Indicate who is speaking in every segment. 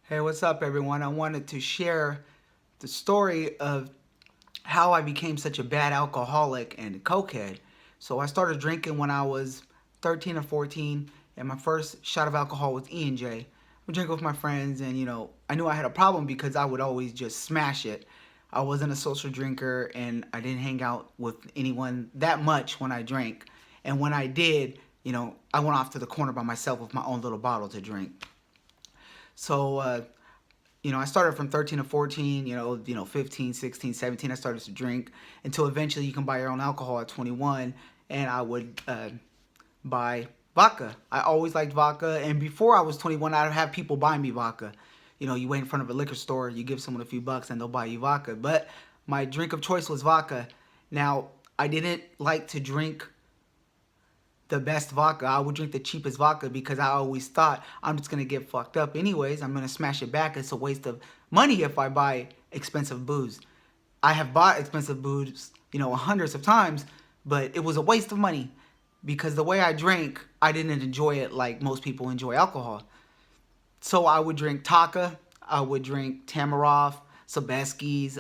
Speaker 1: Hey, what's up, everyone? I wanted to share the story of how I became such a bad alcoholic and cokehead. So I started drinking when I was 13 or 14, and my first shot of alcohol was E&J. I would drink with my friends, and I knew I had a problem because I would always just smash it. I wasn't a social drinker, and I didn't hang out with anyone that much when I drank. And when I did, I went off to the corner by myself with my own little bottle to drink. So I started from 13 to 14, 15, 16, 17, I started to drink until eventually you can buy your own alcohol at 21, and I would buy vodka. I always liked vodka, and before I was 21, I'd have people buy me vodka. You wait in front of a liquor store, you give someone a few bucks, and they'll buy you vodka. But my drink of choice was vodka. Now, I didn't like to drink the best vodka. I would drink the cheapest vodka because I always thought I'm just gonna get fucked up anyways. I'm gonna smash it back. It's a waste of money if I buy expensive booze. I have bought expensive booze, hundreds of times, but it was a waste of money because the way I drank, I didn't enjoy it like most people enjoy alcohol. So I would drink Taka, I would drink Tamaroff, Sobeski's,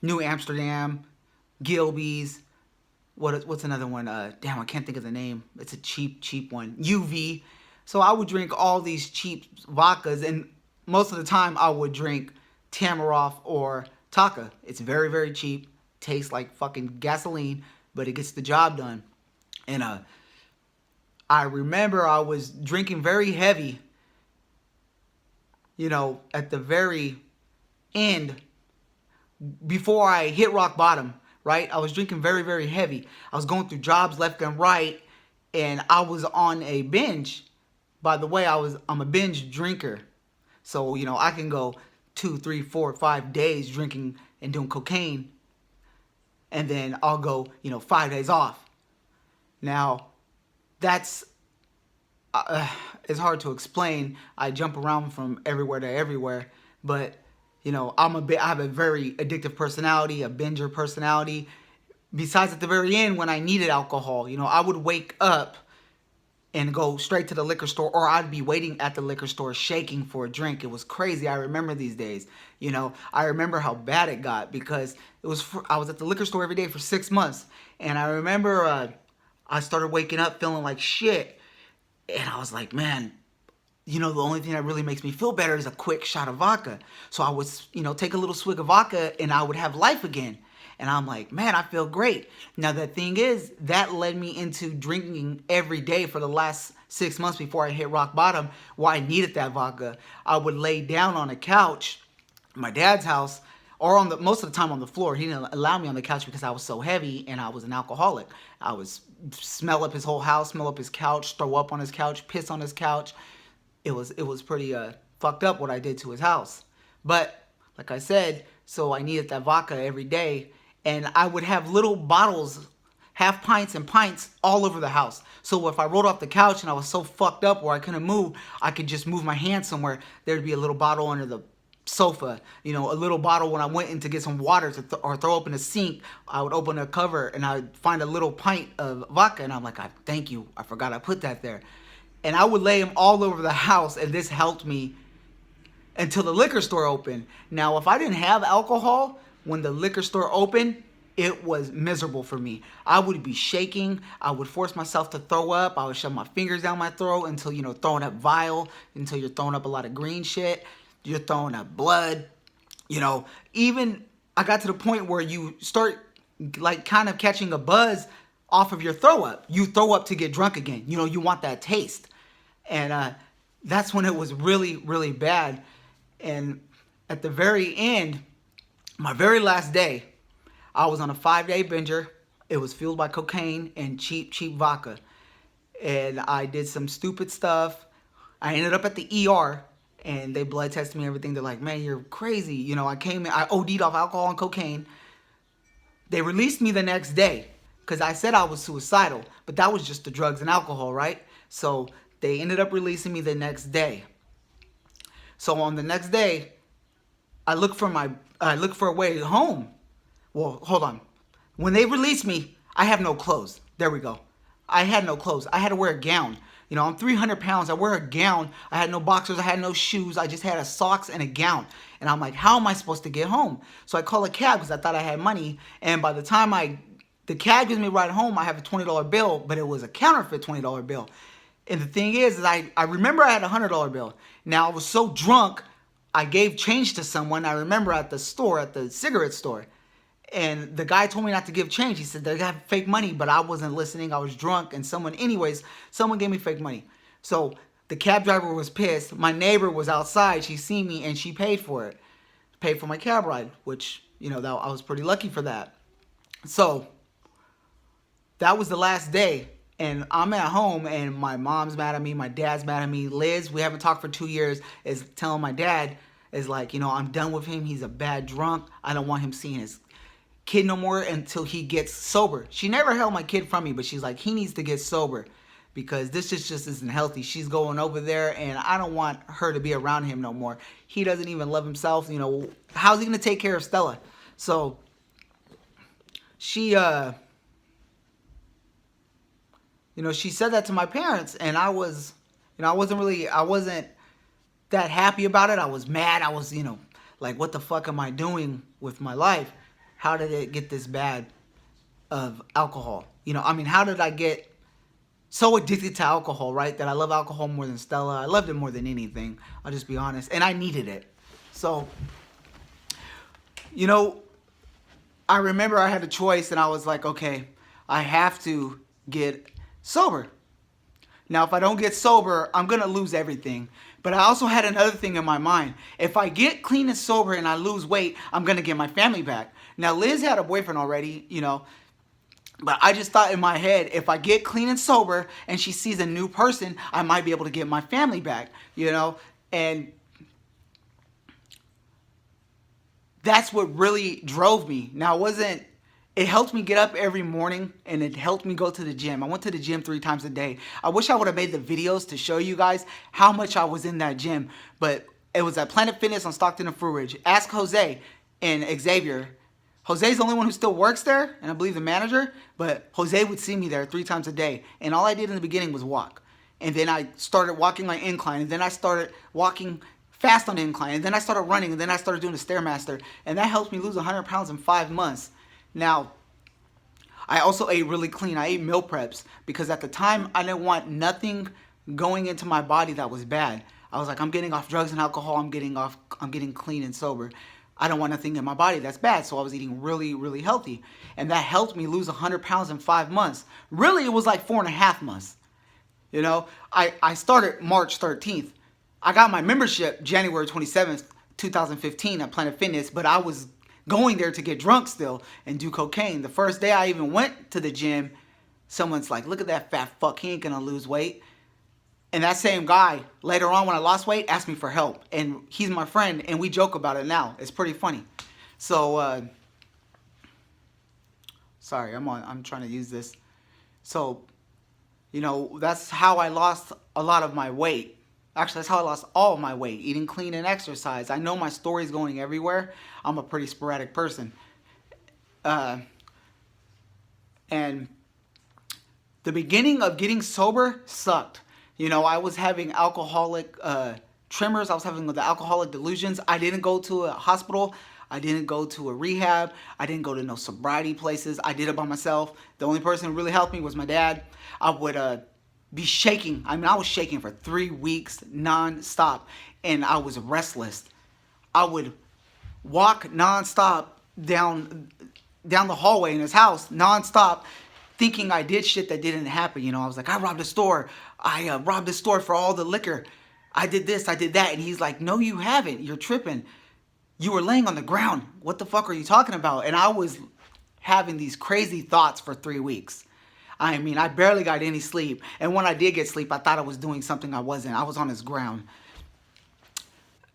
Speaker 1: New Amsterdam, Gilby's, what's another one? Damn, I can't think of the name. It's a cheap one. UV. So I would drink all these cheap vodkas, and most of the time I would drink Tamaroff or Taka. It's very, very cheap. Tastes like fucking gasoline, but it gets the job done. And I remember I was drinking very heavy, at the very end before I hit rock bottom, right? I was drinking very, very heavy. I was going through jobs left and right, and I was on a binge. By the way, I'm a binge drinker. So, I can go 2, 3, 4, 5 days drinking and doing cocaine, and then I'll go, 5 days off. Now, that's it's hard to explain. I jump around from everywhere to everywhere, but I have a very addictive personality, a binger personality. Besides, at the very end, when I needed alcohol, I would wake up and go straight to the liquor store, or I'd be waiting at the liquor store shaking for a drink. It was crazy. I remember these days. I remember how bad it got because I was at the liquor store every day for 6 months, and I remember I started waking up feeling like shit, and I was like, man, the only thing that really makes me feel better is a quick shot of vodka. So I would, take a little swig of vodka and I would have life again. And I'm like, man, I feel great. Now, the thing is, that led me into drinking every day for the last 6 months before I hit rock bottom, where I needed that vodka. I would lay down on a couch at my dad's house, or most of the time on the floor. He didn't allow me on the couch because I was so heavy and I was an alcoholic. I was smell up his whole house, smell up his couch, throw up on his couch, piss on his couch. It was pretty fucked up what I did to his house. But like I said, so I needed that vodka every day, and I would have little bottles, half pints and pints all over the house. So if I rolled off the couch and I was so fucked up where I couldn't move, I could just move my hand somewhere. There'd be a little bottle under the sofa, a little bottle when I went in to get some water or throw open a sink. I would open a cover and I'd find a little pint of vodka, and I'm like, thank you, I forgot I put that there. And I would lay them all over the house, and this helped me until the liquor store opened. Now, if I didn't have alcohol when the liquor store opened, it was miserable for me. I would be shaking. I would force myself to throw up. I would shove my fingers down my throat until, throwing up vile, until you're throwing up a lot of green shit. You're throwing up blood. Even I got to the point where you start like kind of catching a buzz off of your throw up. You throw up to get drunk again. You want that taste. And that's when it was really, really bad. And at the very end, my very last day, I was on a 5-day binger. It was fueled by cocaine and cheap vodka. And I did some stupid stuff. I ended up at the ER, and they blood tested me and everything. They're like, man, you're crazy. I came in, I OD'd off alcohol and cocaine. They released me the next day because I said I was suicidal, but that was just the drugs and alcohol, right? So they ended up releasing me the next day. So on the next day, I look for a way home. Well, hold on. When they released me, I have no clothes. There we go. I had no clothes. I had to wear a gown. You know, I'm 300 pounds. I wear a gown. I had no boxers. I had no shoes. I just had a socks and a gown. And I'm like, how am I supposed to get home? So I call a cab because I thought I had money. And by the time the cab gives me a ride home, I have a $20 bill, but it was a counterfeit $20 bill. And the thing is I remember I had a $100 bill. Now I was so drunk, I gave change to someone. I remember at the store, at the cigarette store. And the guy told me not to give change. He said they have fake money, but I wasn't listening. I was drunk, and someone gave me fake money. So the cab driver was pissed. My neighbor was outside. She seen me, and she paid for it. Paid for my cab ride, which, you know, I was pretty lucky for that. So that was the last day. And I'm at home, and my mom's mad at me. My dad's mad at me. Liz, we haven't talked for 2 years, is telling my dad, is like, you know, I'm done with him. He's a bad drunk. I don't want him seeing his kid no more until he gets sober. She never held my kid from me, but she's like, he needs to get sober because this just isn't healthy. She's going over there, and I don't want her to be around him no more. He doesn't even love himself. You know, how's he going to take care of Stella? So she, you know, she said that to my parents, and I was, you know, I wasn't that happy about it. I was mad. I was, you know, like, what the fuck am I doing with my life? How did it get this bad of alcohol? You know, I mean, how did I get so addicted to alcohol, right? That I love alcohol more than Stella. I loved it more than anything. I'll just be honest. And I needed it. So, you know, I remember I had a choice, and I was like, okay, I have to get sober. Now, if I don't get sober, I'm going to lose everything. But I also had another thing in my mind. If I get clean and sober and I lose weight, I'm going to get my family back. Now, Liz had a boyfriend already, you know. But I just thought in my head, if I get clean and sober and she sees a new person, I might be able to get my family back, you know. And that's what really drove me. Now, it helped me get up every morning, and it helped me go to the gym. I went to the gym 3 times a day. I wish I would have made the videos to show you guys how much I was in that gym. But it was at Planet Fitness on Stockton and Fruit Ridge. Ask Jose and Xavier. Jose's the only one who still works there, and I believe the manager. But Jose would see me there 3 times a day. And all I did in the beginning was walk. And then I started walking my incline. And then I started walking fast on the incline. And then I started running. And then I started doing the Stairmaster. And that helped me lose 100 pounds in 5 months. Now, I also ate really clean. I ate meal preps because at the time I didn't want nothing going into my body that was bad. I was like, I'm getting off drugs and alcohol. I'm getting clean and sober. I don't want nothing in my body that's bad. So I was eating really, really healthy. And that helped me lose 100 pounds in 5 months. Really, it was like 4.5 months. You know, I started March 13th. I got my membership January 27th, 2015 at Planet Fitness, but I was going there to get drunk still and do cocaine. The first day I even went to the gym, someone's like, look at that fat fuck, he ain't gonna lose weight. And that same guy, later on when I lost weight, asked me for help. And he's my friend, and we joke about it now. It's pretty funny. So, sorry, I'm trying to use this. So, you know, that's how I lost a lot of my weight. Actually, that's how I lost all of my weight, eating clean and exercise. I know my story's going everywhere. I'm a pretty sporadic person. And the beginning of getting sober sucked. You know, I was having alcoholic tremors. I was having the alcoholic delusions. I didn't go to a hospital. I didn't go to a rehab. I didn't go to no sobriety places. I did it by myself. The only person who really helped me was my dad. I would be shaking. I mean, I was shaking for 3 weeks non-stop, and I was restless. I would walk non-stop down the hallway in his house non-stop, thinking I did shit that didn't happen. You know, I was like, I robbed a store. I robbed a store for all the liquor. I did this, I did that. And he's like, no, you haven't. You're tripping. You were laying on the ground. What the fuck are you talking about? And I was having these crazy thoughts for 3 weeks. I mean, I barely got any sleep. And when I did get sleep, I thought I was doing something I wasn't. I was on his ground.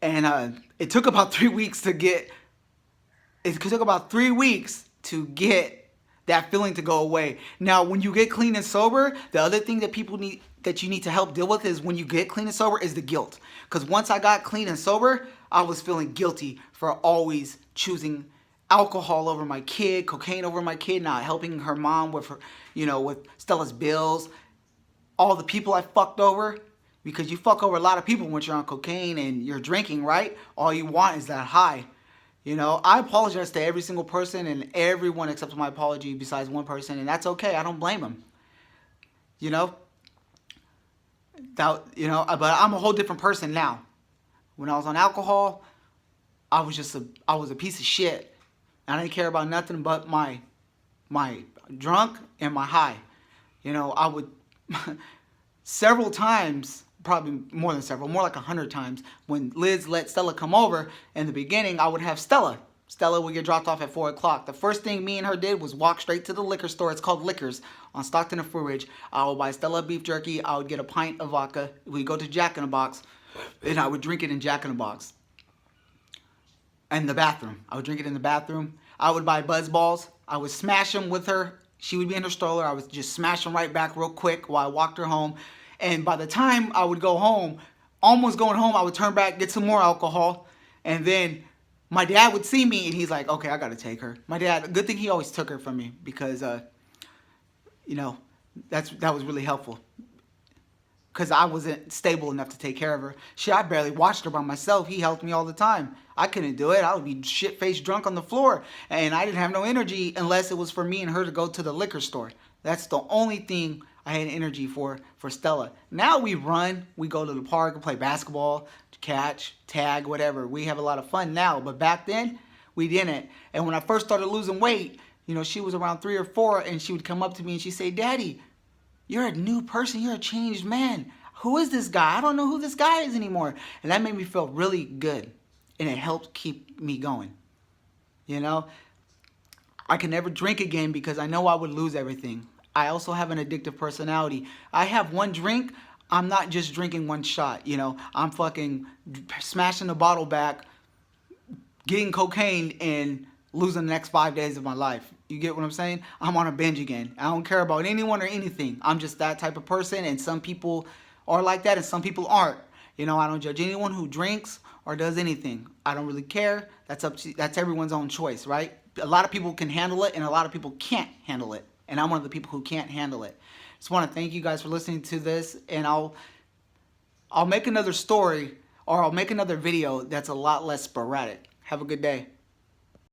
Speaker 1: And it took about 3 weeks to get... It took about 3 weeks to get that feeling to go away. Now, when you get clean and sober, the other thing that you need to help deal with is when you get clean and sober is the guilt. Because once I got clean and sober, I was feeling guilty for always choosing alcohol over my kid, cocaine over my kid, not helping her mom with her, with Stella's bills, all the people I fucked over, because you fuck over a lot of people when you're on cocaine and you're drinking, right? All you want is that high. I apologize to every single person, and everyone accepted my apology besides one person, and that's okay. I don't blame them. But I'm a whole different person now. When I was on alcohol, I was a piece of shit. I didn't care about nothing but my drunk and my high. I would several times, probably more than several, more like 100 times, when Liz let Stella come over, in the beginning, I would have Stella. Stella would get dropped off at 4 o'clock. The first thing me and her did was walk straight to the liquor store. It's called Liquors on Stockton and Fruit Ridge. I would buy Stella beef jerky. I would get a pint of vodka. We'd go to Jack in the Box, and I would drink it in Jack in the Box. In the bathroom. I would drink it in the bathroom. I would buy Buzz Balls. I would smash them with her. She would be in her stroller. I would just smash them right back real quick while I walked her home. And by the time I would go home, almost going home, I would turn back, get some more alcohol. And then my dad would see me, and he's like, okay, I got to take her. My dad, good thing he always took her from me, because, that was really helpful. Because I wasn't stable enough to take care of her. Shit, I barely watched her by myself. He helped me all the time. I couldn't do it. I would be shit-faced drunk on the floor. And I didn't have no energy unless it was for me and her to go to the liquor store. That's the only thing I had energy for Stella. Now we run. We go to the park and play basketball, catch, tag, whatever. We have a lot of fun now. But back then, we didn't. And when I first started losing weight, she was around 3 or 4, and she would come up to me and she'd say, Daddy, you're a new person. You're a changed man. Who is this guy? I don't know who this guy is anymore. And that made me feel really good. And it helped keep me going. I can never drink again because I know I would lose everything. I also have an addictive personality. I have one drink. I'm not just drinking one shot. I'm fucking smashing the bottle back, getting cocaine, and losing the next 5 days of my life. You get what I'm saying? I'm on a binge again. I don't care about anyone or anything. I'm just that type of person, and some people are like that and some people aren't. I don't judge anyone who drinks or does anything. I don't really care. That's everyone's own choice, right? A lot of people can handle it, and a lot of people can't handle it. And I'm one of the people who can't handle it. Just want to thank you guys for listening to this, and I'll make another story, or I'll make another video that's a lot less sporadic. Have a good day.